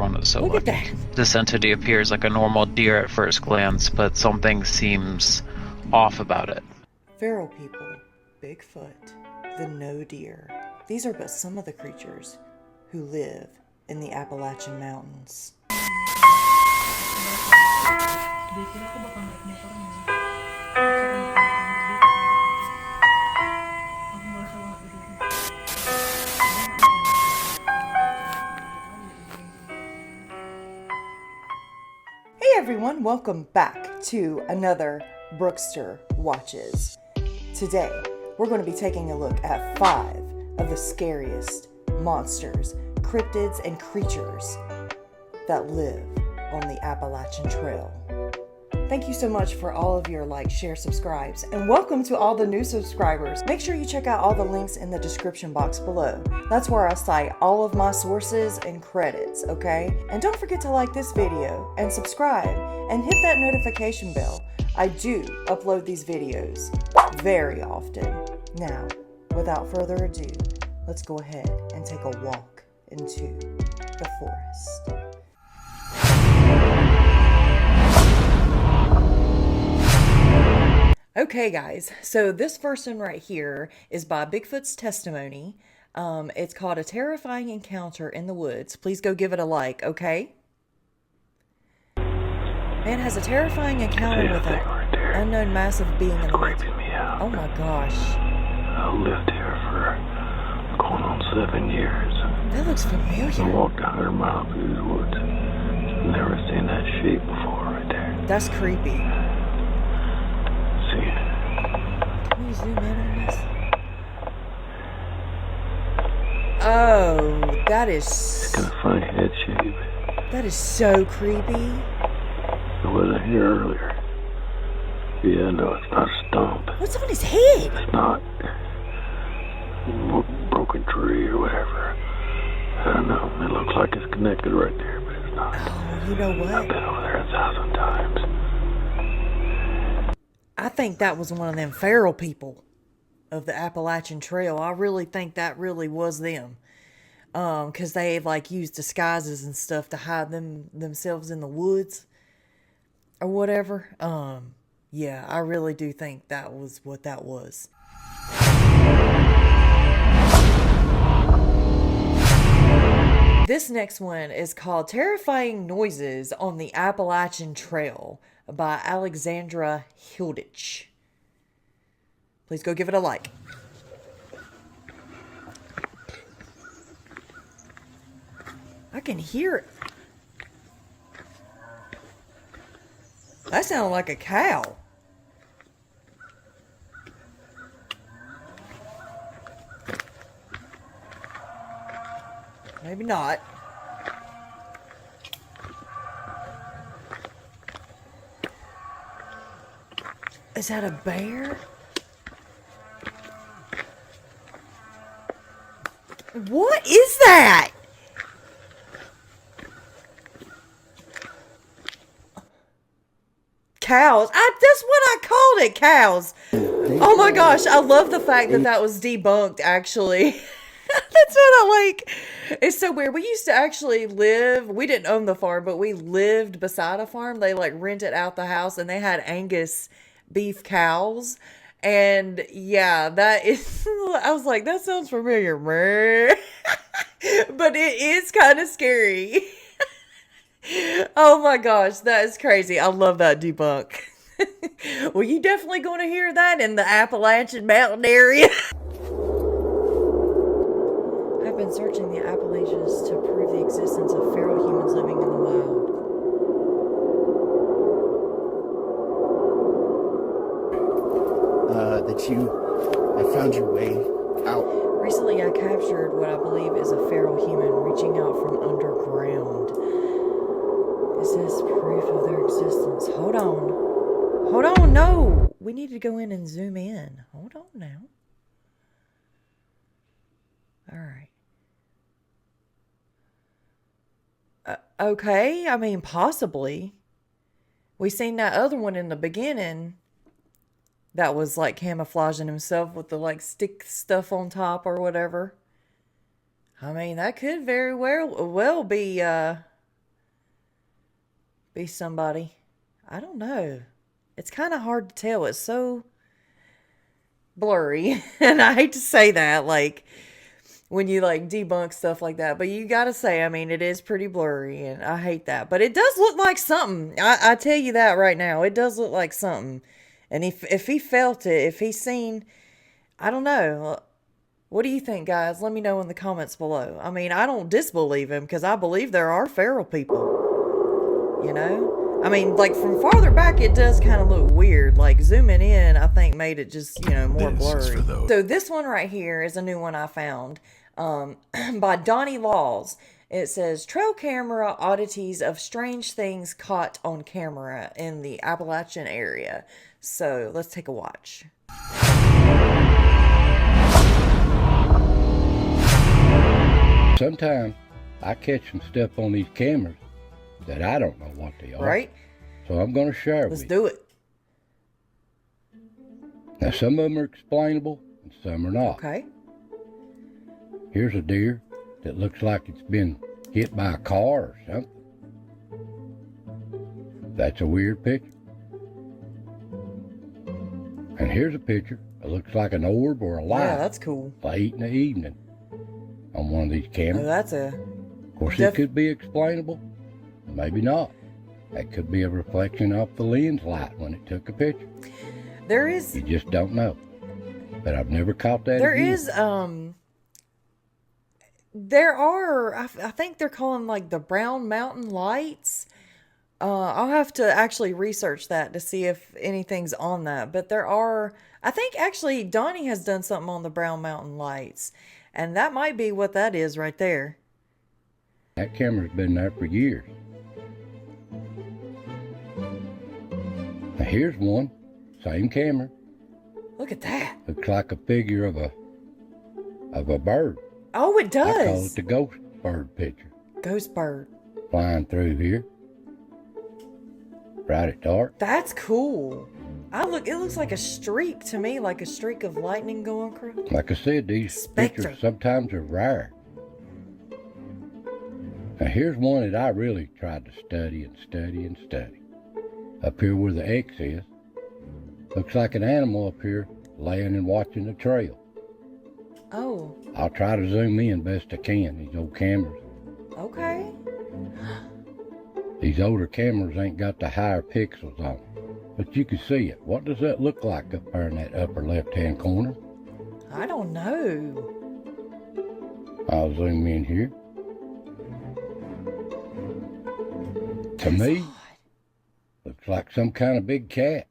on it. So Look at that. this entity appears like a normal deer at first glance, but something seems off about it. Feral people, Bigfoot, the no deer. These are but some of the creatures who live in the Appalachian Mountains. Hey everyone, welcome back to another Brookestirr Watches. Today, we're going to be taking a look at 5 of the scariest monsters, cryptids, and creatures that live on the Appalachian Trail. Thank you so much for all of your likes, shares, subscribes, and welcome to all the new subscribers. Make sure you check out all the links in the description box below. That's where I cite all of my sources and credits, okay? And don't forget to like this video and subscribe and hit that notification bell. I do upload these videos very often. Now, without further ado, let's go ahead and take a walk into the forest. Okay guys, so this first one right here is by Bigfoot's Testimony. It's called A Terrifying Encounter in the Woods. Please go give it a like, okay? Man has a terrifying encounter with an unknown massive being in the woods. Oh my gosh. I lived here for going on 7 years. That looks familiar. I walked 100 miles through these woods. Never seen that shape before right there. That's creepy. See? Can we zoom in on this? Oh, that is... It's kind of funny head shape. That is so creepy. It wasn't here earlier. Yeah, no, it's not a stump. What's on his head? It's not a broken tree or whatever. I don't know. It looks like it's connected right there, but it's not. Oh, you know what? I've been over there 1,000 times. I think that was one of them feral people of the Appalachian Trail. I really think that really was them. Because they like used disguises and stuff to hide themselves in the woods or whatever. Yeah, I really do think that was what that was. This next one is called Terrifying Noises on the Appalachian Trail by Alexandra Hilditch. Please go give it a like. I can hear it. That sounded like a cow. Maybe not. Is that a bear? What is that? Cows. That's what I called it, cows. Oh my gosh, I love the fact that that was debunked, actually. That's what I like. It's so weird. We used to actually live, we didn't own the farm, but we lived beside a farm. They like rented out the house and they had Angus beef cows. And yeah, that is, I was like, that sounds familiar. But it is kind of scary. Oh my gosh, that is crazy. I love that debunk. Well, you definitely going to hear that in the Appalachian Mountain area. I've been searching the Appalachians to prove the existence of feral humans living in the wild. I found your way out. Recently, I captured what I believe is a feral human reaching out from underground. Is this proof of their existence? Hold on. Hold on, no! We need to go in and zoom in. Hold on now. Alright. Okay, I mean, possibly. We seen that other one in the beginning that was like camouflaging himself with the like stick stuff on top or whatever. I mean, that could very well be be somebody. I don't know. It's kind of hard to tell. It's so blurry. And I hate to say that, like, when you, like, debunk stuff like that. But you gotta say, I mean, it is pretty blurry, and I hate that. But it does look like something. I tell you that right now. It does look like something. And if he felt it, if he's seen, I don't know. What do you think, guys? Let me know in the comments below. I mean, I don't disbelieve him, because I believe there are feral people. You know? I mean, like, from farther back, it does kind of look weird. Like, zooming in, I think, made it just, you know, more blurry. So this one right here is a new one I found by Donnie Laws. It says, trail camera oddities of strange things caught on camera in the Appalachian area. So let's take a watch. Sometimes I catch some stuff on these cameras that I don't know what they are. Right? So I'm going to share with you. Let's do it. Now, some of them are explainable and some are not. Okay. Here's a deer that looks like it's been hit by a car or something. That's a weird picture. And here's a picture that looks like an orb or a light. Yeah, that's cool. Late in the evening on one of these cameras. Oh, that's a... Of course, it could be explainable. Maybe not. That could be a reflection off the lens light when it took a picture. There is... You just don't know. But I've never caught that There again. is, there are, I think they're calling, like, the Brown Mountain Lights. I'll have to actually research that to see if anything's on that. But there are, I think actually Donnie has done something on the Brown Mountain Lights. And that might be what that is right there. That camera's been there for years. Now here's one, same camera. Look at that. Looks like a figure of a bird. Oh, it does. I call it the ghost bird picture. Ghost bird. Flying through here. Right at dark. That's cool. It looks like a streak to me, like a streak of lightning going across. Like I said, these pictures sometimes are rare. Now here's one that I really tried to study and study and study. Up here where the X is, looks like an animal up here laying and watching the trail. Oh. I'll try to zoom in best I can, these old cameras. Okay. These older cameras ain't got the higher pixels on them, but you can see it. What does that look like up there in that upper left-hand corner? I don't know. I'll zoom in here. To me, looks like some kind of big cat.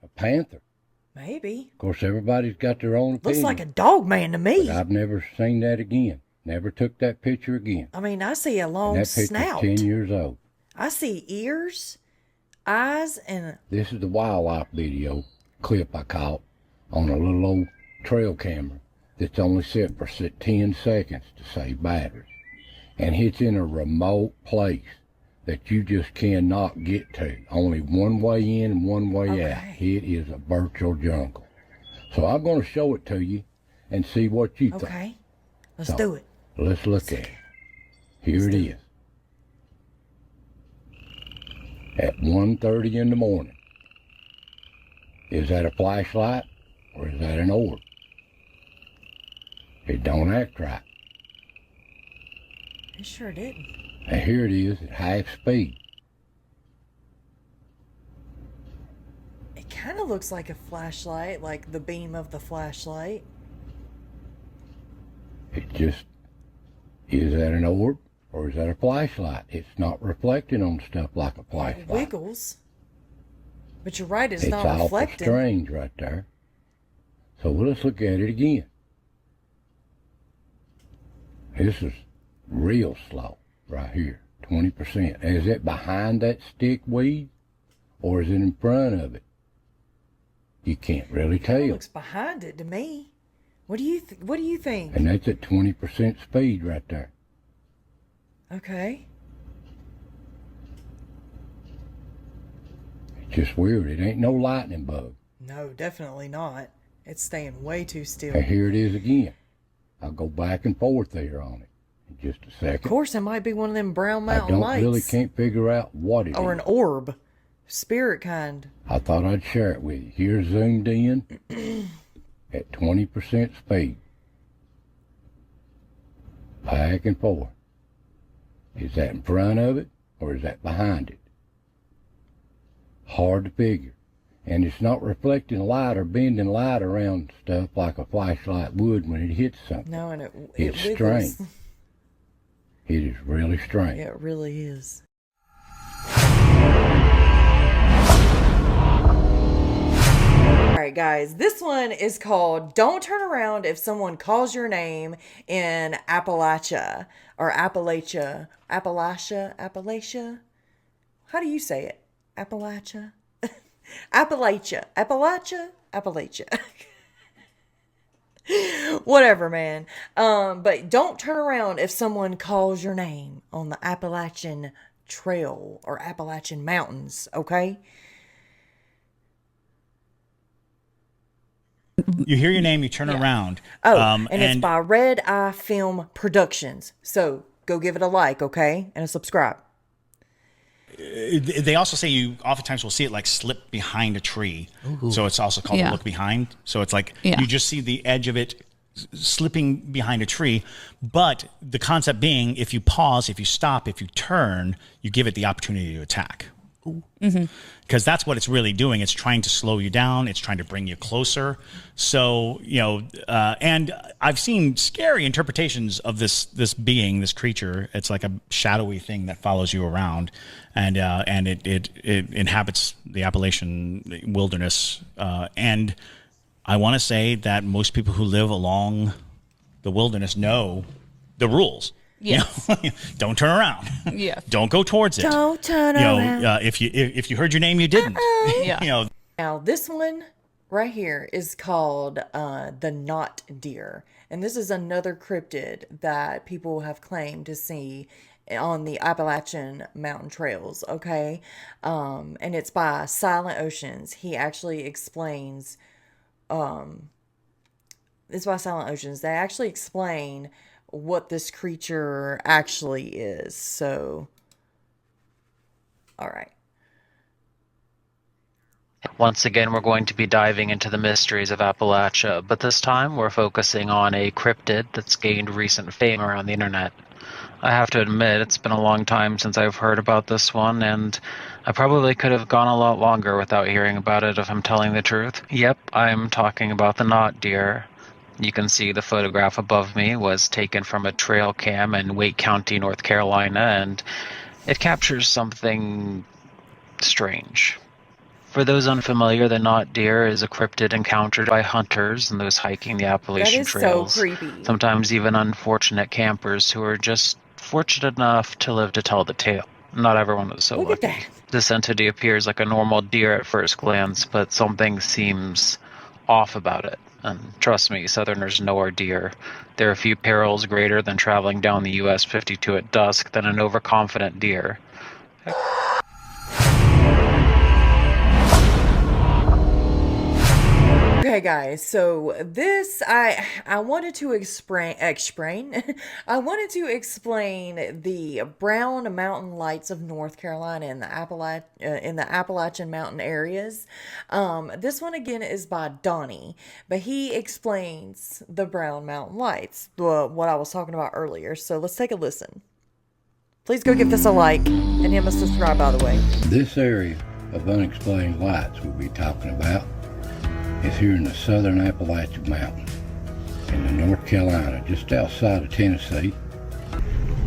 A panther. Maybe. Of course, everybody's got their own opinion. Looks like a Dogman to me. But I've never seen that again. Never took that picture again. I mean, I see a long and that picture's snout. 10 years old. I see ears, eyes, and... This is the wildlife video clip I caught on a little old trail camera that's only set for 10 seconds to save batteries. And it's in a remote place that you just cannot get to. Only one way in and one way out. It is a virtual jungle. So I'm going to show it to you and see what you think. Okay, let's do it. Let's look at it. Here it is. At 1:30 in the morning. Is that a flashlight or is that an orb? It don't act right. It sure didn't. And here it is at half speed. It kind of looks like a flashlight, like the beam of the flashlight. It just, is that an orb or is that a flashlight? It's not reflecting on stuff like a flashlight. It wiggles. But you're right, it's not awful reflecting. strange right there. So let's look at it again. This is real slow right here, 20%. Is it behind that stick weed or is it in front of it? You can't really tell. It looks behind it to me. What do you think? And that's at 20% speed right there. Okay. It's just weird. It ain't no lightning bug. No, definitely not. It's staying way too still. And here it is again. I'll go back and forth there on it. just a second. Of course, it might be one of them brown I mountain don't lights. really can't figure out what it Or is. an orb. Spirit kind. I thought I'd share it with you. Here's zoomed in at 20% speed. Back and forth. Is that in front of it or is that behind it? Hard to figure. And it's not reflecting light or bending light around stuff like a flashlight would when it hits something. No, and It's it strange. It is really strange. Yeah, it really is. Alright guys, this one is called Don't Turn Around If Someone Calls Your Name in Appalachia. Or Appalachia. Appalachia? How do you say it? Appalachia? Appalachia. Appalachia. Whatever, man. But don't turn around if someone calls your name on the Appalachian Trail or Appalachian Mountains, okay? You hear your name, you turn around. Oh, and it's by Red Eye Film Productions. So go give it a like, okay? And a subscribe. They also say you oftentimes will see it like slip behind a tree. Ooh. So it's also called look behind. So it's like you just see the edge of it slipping behind a tree. But the concept being, if you pause, if you stop, if you turn, you give it the opportunity to attack. Because that's what it's really doing. It's trying to slow you down. It's trying to bring you closer. So, you know, and I've seen scary interpretations of this being, this creature. It's like a shadowy thing that follows you around, and it inhabits the Appalachian wilderness. And I want to say that most people who live along the wilderness know the rules. Yes. You know, don't turn around. Yeah. Don't go towards it. Don't turn around. If you heard your name, you didn't. Yeah. You know. Now, this one right here is called the Knot Deer. And this is another cryptid that people have claimed to see on the Appalachian mountain trails, okay? And it's by Silent Oceans. He actually explains... it's by Silent Oceans. They actually explain what this creature actually is. So, all right. Once again, we're going to be diving into the mysteries of Appalachia, but this time we're focusing on a cryptid that's gained recent fame around the internet. I have to admit, it's been a long time since I've heard about this one, and I probably could have gone a lot longer without hearing about it if I'm telling the truth. Yep, I'm talking about the knot deer. You can see the photograph above me was taken from a trail cam in Wake County, North Carolina, and it captures something strange. For those unfamiliar, the knot deer is a cryptid encountered by hunters and those hiking the Appalachian trails. That is so creepy. Sometimes even unfortunate campers who are just fortunate enough to live to tell the tale. Not everyone is so Look at lucky. that. This entity appears like a normal deer at first glance, but something seems off about it. And trust me, Southerners know our deer. There are a few perils greater than traveling down the US 52 at dusk than an overconfident deer. Okay, guys, so this I wanted to explain I wanted to explain the brown mountain lights of North Carolina in the Appalachian mountain areas. This one again is by Donnie, but he explains the brown mountain lights, what I was talking about earlier. So let's take a listen. Please go give this a like and hit us subscribe, by the way. This area of unexplained lights we'll be talking about is here in the southern Appalachian Mountains in the North Carolina, just outside of Tennessee.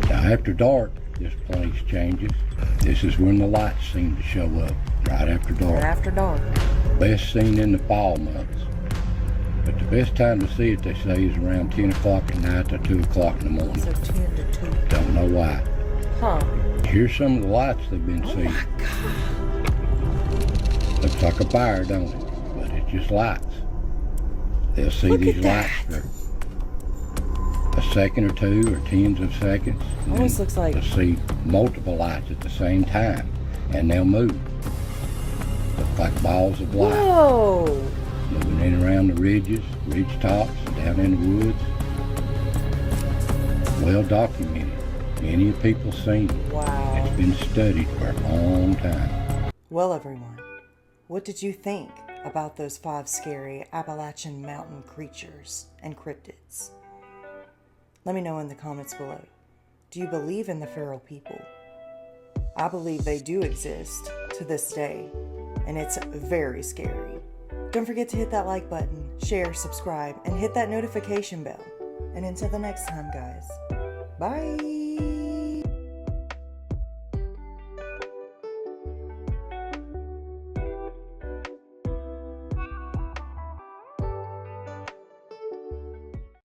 Now after dark, this place changes. This is when the lights seem to show up, right after dark. Right after dark. Best seen in the fall months. But the best time to see it, they say, is around 10 o'clock at night to 2 o'clock in the morning. So 10 to 2. Don't know why. Huh. Here's some of the lights they've been seeing. My God. Looks like a fire, don't it? But it's just lights. They'll see Look these at lights for a second or two or tens of seconds. Almost looks like... They'll see multiple lights at the same time, and they'll move. Look like balls of light. Whoa! Moving in around the ridges, ridge tops, and down in the woods. Well documented. Many people seen it. Wow. It's been studied for a long time. Well, everyone, what did you think about those 5 scary Appalachian mountain creatures and cryptids? Let me know in the comments below. Do you believe in the feral people? I believe they do exist to this day, and it's very scary. Don't forget to hit that like button, share, subscribe, and hit that notification bell. And until the next time, guys, bye!